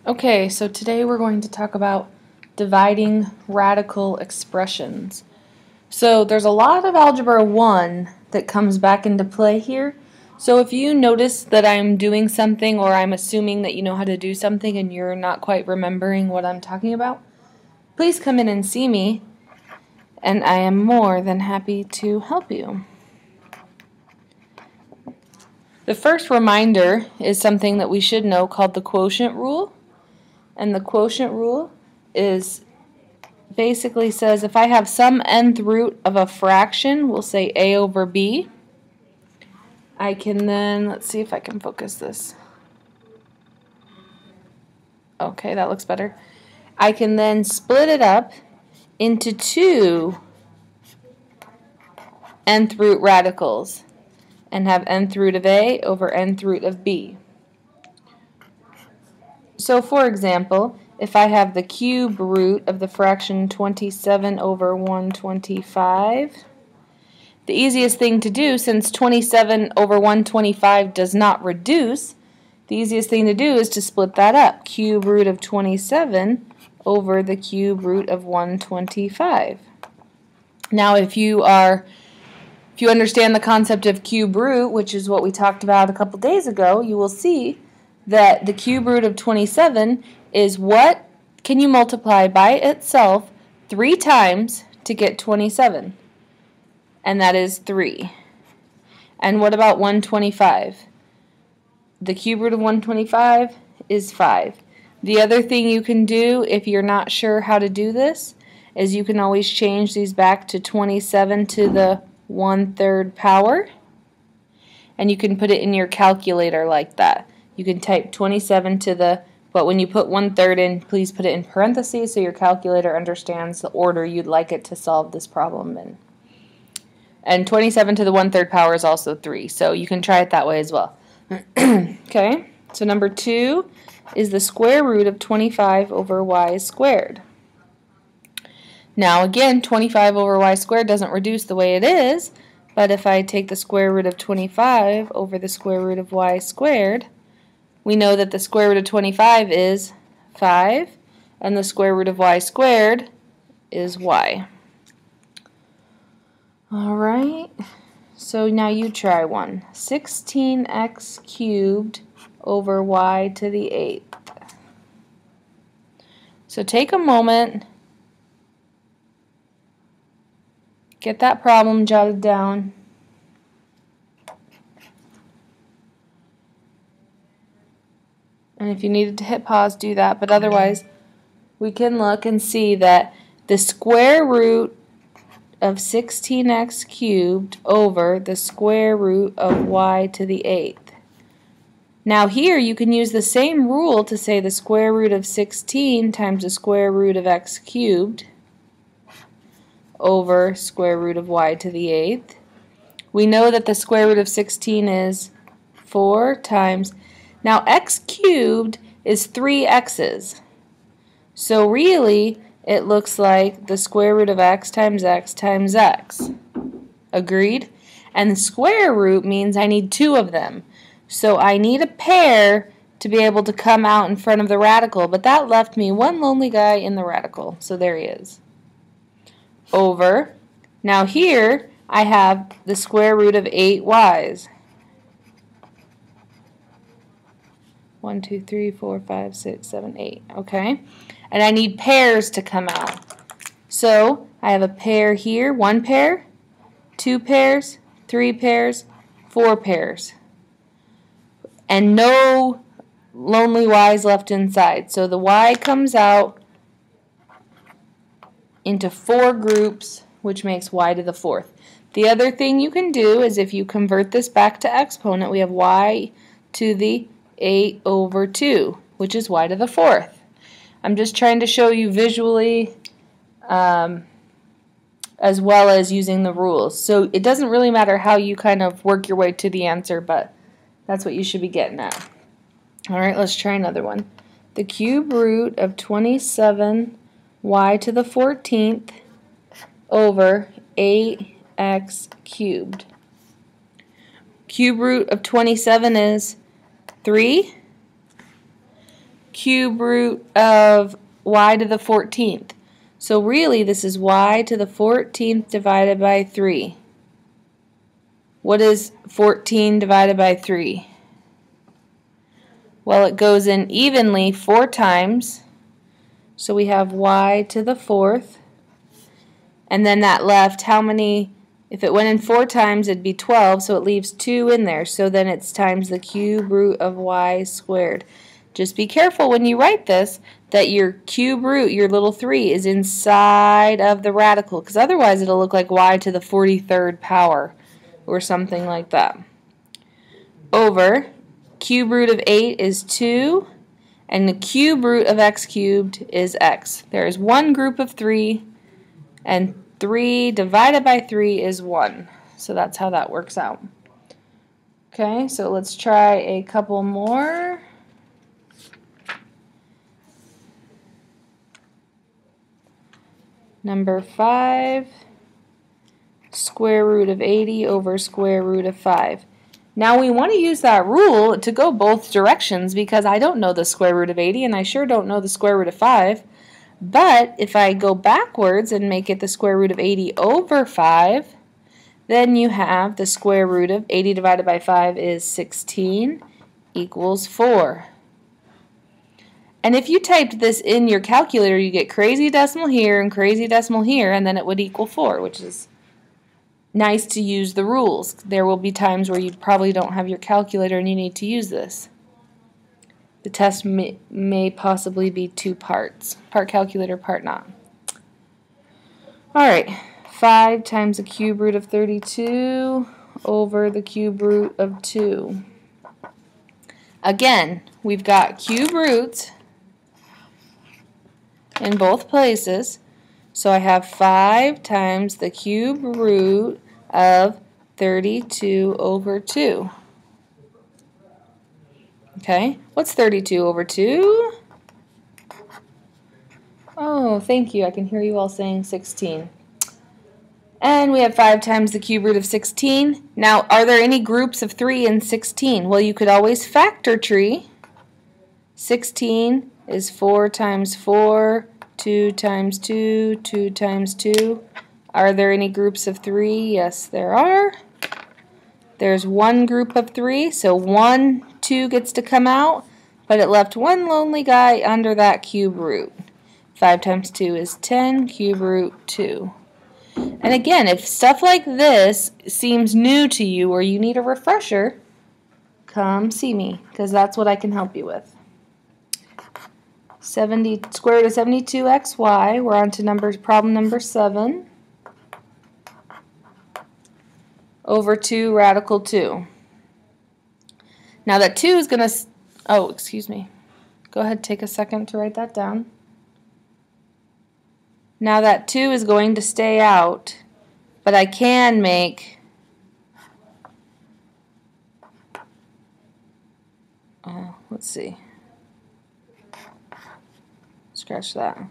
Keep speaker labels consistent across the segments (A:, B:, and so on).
A: Okay, so today we're going to talk about dividing radical expressions. So there's a lot of Algebra 1 that comes back into play here. So if you notice that I'm doing something or I'm assuming that you know how to do something and you're not quite remembering what I'm talking about, please come in and see me and I am more than happy to help you. The first reminder is something that we should know called the quotient rule. And the quotient rule basically says if I have some nth root of a fraction, we'll say a over b, I can then, let's see if I can focus this. Okay, that looks better. I can then split it up into two nth root radicals and have nth root of a over nth root of b. So for example, if I have the cube root of the fraction 27 over 125, the easiest thing to do, since 27 over 125 does not reduce, the easiest thing to do is to split that up. Cube root of 27 over the cube root of 125. Now if you understand the concept of cube root, which is what we talked about a couple days ago, you will see that the cube root of 27 is what can you multiply by itself 3 times to get 27? And that is 3. And what about 125? The cube root of 125 is 5. The other thing you can do if you're not sure how to do this is you can always change these back to 27 to the 1/3 power, and you can put it in your calculator like that. You can type 27 to the, but when you put 1/3 in, please put it in parentheses so your calculator understands the order you'd like it to solve this problem in. And 27 to the 1/3 power is also 3, so you can try it that way as well. Okay, so number 2 is the square root of 25 over y squared. Now again, 25 over y squared doesn't reduce the way it is, but if I take the square root of 25 over the square root of y squared, we know that the square root of 25 is 5, and the square root of y squared is y. Alright, so now you try one. 16x cubed over y to the 8th. So take a moment, get that problem jotted down. And if you needed to hit pause, do that, but otherwise we can look and see that the square root of 16x cubed over the square root of y to the 8th. Now here you can use the same rule to say the square root of 16 times the square root of x cubed over square root of y to the 8th. We know that the square root of 16 is 4 times, now x cubed is 3 x's. So really it looks like the square root of x times x times x. Agreed? And the square root means I need 2 of them. So I need a pair to be able to come out in front of the radical, but that left me one lonely guy in the radical. So there he is. Over. Now here I have the square root of 8y's. 1, 2, 3, 4, 5, 6, 7, 8. Okay? And I need pairs to come out. So I have a pair here, 1 pair, 2 pairs, 3 pairs, 4 pairs. And no lonely y's left inside. So the y comes out into 4 groups, which makes y to the 4th. The other thing you can do is if you convert this back to exponent, we have y to the 8 over 2, which is y to the 4th. I'm just trying to show you visually as well as using the rules. So it doesn't really matter how you kind of work your way to the answer, but that's what you should be getting at. Alright, let's try another one. The cube root of 27 y to the 14th over 8x cubed. Cube root of 27 is 3. cube root of y to the 14th. So really this is y to the 14th divided by 3. What is 14 divided by 3? Well, it goes in evenly 4 times. So we have y to the 4th. And then that left how many? If it went in 4 times, it'd be 12, so it leaves 2 in there. So then it's times the cube root of y squared. Just be careful when you write this that your cube root, your little 3, is inside of the radical, because otherwise it'll look like y to the 43rd power or something like that. Over cube root of 8 is 2, and the cube root of x cubed is x. There is one group of 3, and 3 divided by 3 is 1. So that's how that works out. Okay, so let's try a couple more. Number 5, square root of 80 over square root of 5. Now we want to use that rule to go both directions because I don't know the square root of 80 and I sure don't know the square root of 5. But if I go backwards and make it the square root of 80 over 5, then you have the square root of 80 divided by 5 is 16 equals 4. And if you typed this in your calculator, you get crazy decimal here and crazy decimal here, and then it would equal 4, which is nice to use the rules. There will be times where you probably don't have your calculator and you need to use this. The test may possibly be 2 parts, part calculator, part not. Alright, 5 times the cube root of 32 over the cube root of 2. Again, we've got cube roots in both places, so I have 5 times the cube root of 32 over 2. Okay, what's 32 over 2? Oh, thank you. I can hear you all saying 16. And we have 5 times the cube root of 16. Now, are there any groups of 3 in 16? Well, you could always factor tree. 16 is 4 times 4, 2 times 2, 2 times 2. Are there any groups of 3? Yes, there are. There's one group of 3, so 1, 2 gets to come out, but it left one lonely guy under that cube root. 5 times 2 is 10, cube root 2. And again, if stuff like this seems new to you or you need a refresher, come see me, because that's what I can help you with. Square root of 72xy, we're on to problem number 7. Over 2 radical 2. Now that 2 is going to, oh, excuse me. Go ahead, take a second to write that down. Now that 2 is going to stay out, but I can make let's see. Scratch that.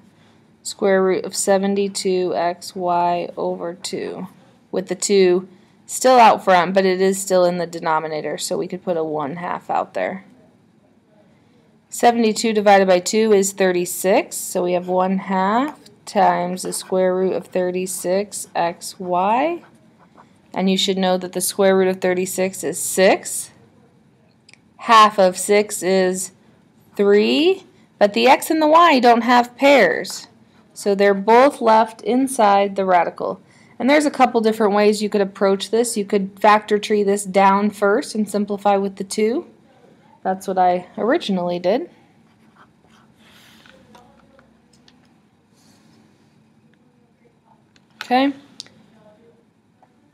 A: Square root of 72xy over 2. With the 2 still out front, but it is still in the denominator, so we could put a 1/2 out there. 72 divided by 2 is 36, so we have 1/2 times the square root of 36xy. And you should know that the square root of 36 is 6. Half of 6 is 3, but the x and the y don't have pairs, so they're both left inside the radical. And there's a couple different ways you could approach this. You could factor tree this down first and simplify with the 2. That's what I originally did. Okay,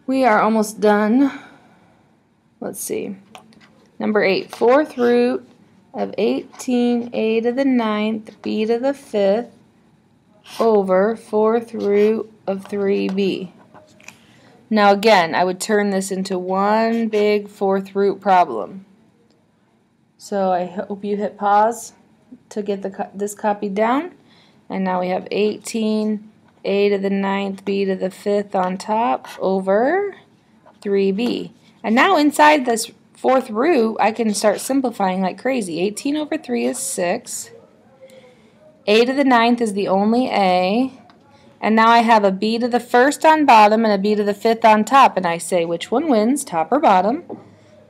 A: we are almost done. Let's see. Number 8, 4th root of 18a to the 9th b to the 5th over 4th root of 3b. Now again, I would turn this into one big 4th root problem. So I hope you hit pause to get this copied down. And now we have 18 a to the 9th, b to the 5th on top over 3b. And now inside this 4th root, I can start simplifying like crazy. 18 over 3 is 6. A to the 9th is the only A. And now I have a B to the 1st on bottom and a B to the 5th on top. And I say, which one wins, top or bottom?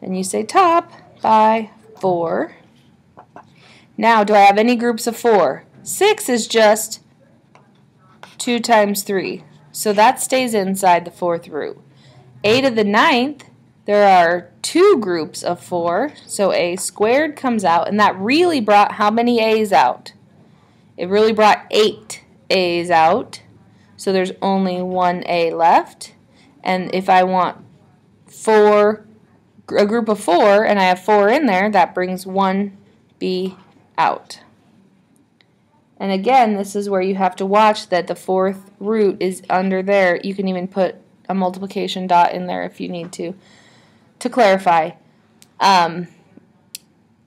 A: And you say top by 4. Now, do I have any groups of 4? 6 is just 2 times 3. So that stays inside the 4th root. A to the 9th, there are 2 groups of 4. So A squared comes out. And that really brought how many A's out? It really brought 8 A's out. So there's only 1 A left. And if I want a group of 4, and I have 4 in there, that brings 1 B out. And again, this is where you have to watch that the 4th root is under there. You can even put a multiplication dot in there if you need to clarify.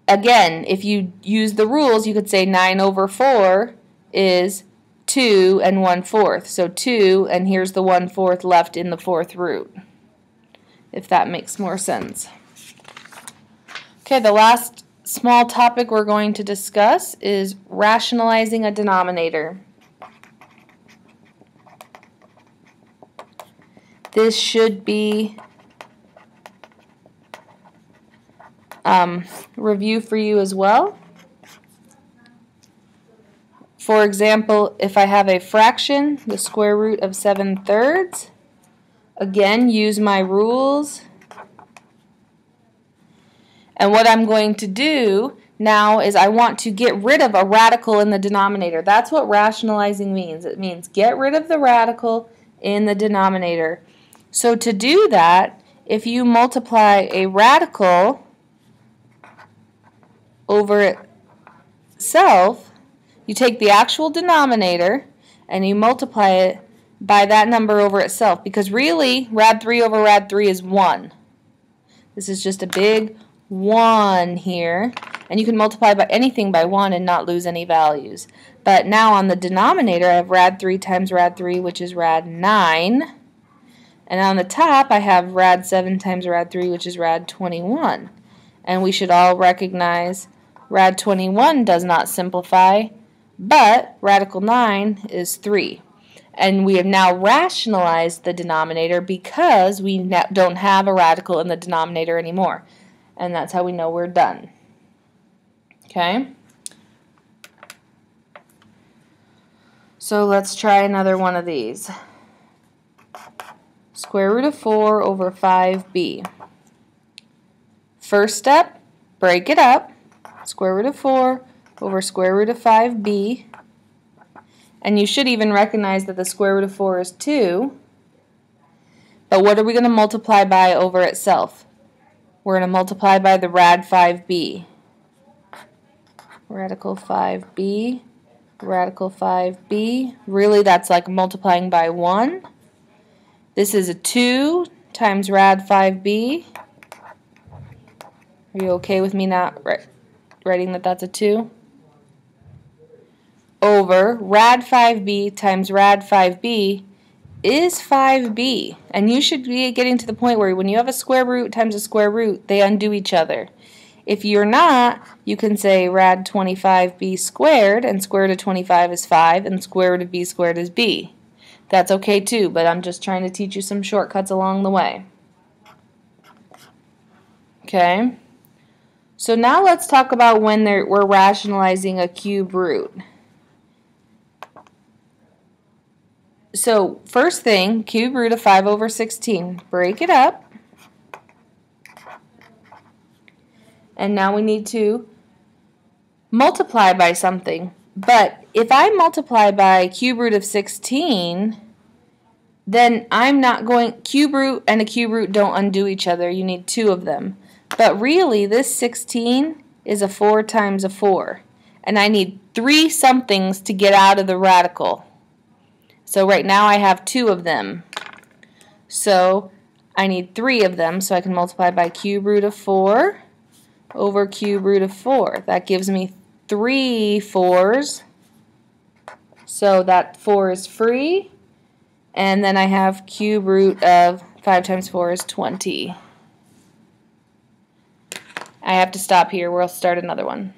A: Again, if you use the rules, you could say 9 over 4 is 2 and 1/4. So 2, and here's the 1/4 left in the 4th root, if that makes more sense. Okay, the last small topic we're going to discuss is rationalizing a denominator. This should be review for you as well. For example, if I have a fraction, the square root of 7/3, again, use my rules. And what I'm going to do now is I want to get rid of a radical in the denominator. That's what rationalizing means. It means get rid of the radical in the denominator. So to do that, if you multiply a radical over itself, you take the actual denominator and you multiply it by that number over itself, because really rad 3 over rad 3 is 1. This is just a big 1 here, and you can multiply by anything by 1 and not lose any values. But now on the denominator I have rad 3 times rad 3, which is rad 9, and on the top I have rad 7 times rad 3, which is rad 21. And we should all recognize rad 21 does not simplify, but radical 9 is 3. And we have now rationalized the denominator because we don't have a radical in the denominator anymore. And that's how we know we're done. Okay? So let's try another one of these. Square root of 4 over 5b. First step, break it up. Square root of 4 over square root of 5b. And you should even recognize that the square root of 4 is 2. But what are we going to multiply by over itself? We're going to multiply by the rad 5b. Radical 5b, radical 5b. Really, that's like multiplying by 1. This is a 2 times rad 5b. Are you okay with me not writing that that's a 2? Over rad 5b times rad 5b is 5b. And you should be getting to the point where when you have a square root times a square root, they undo each other. If you're not, you can say rad 25b squared, and square root of 25 is 5, and square root of b squared is b. That's okay too, but I'm just trying to teach you some shortcuts along the way. Okay? So now let's talk about when we're rationalizing a cube root. So first thing, cube root of 5 over 16. Break it up. And now we need to multiply by something. But if I multiply by cube root of 16, then I'm not going, cube root and a cube root don't undo each other. You need 2 of them. But really, this 16 is a 4 times a 4. And I need 3 somethings to get out of the radical. So right now I have 2 of them. So I need 3 of them, so I can multiply by cube root of 4 over cube root of 4. That gives me 3 4s. So that 4 is free. And then I have cube root of 5 times 4 is 20. I have to stop here. We'll start another one.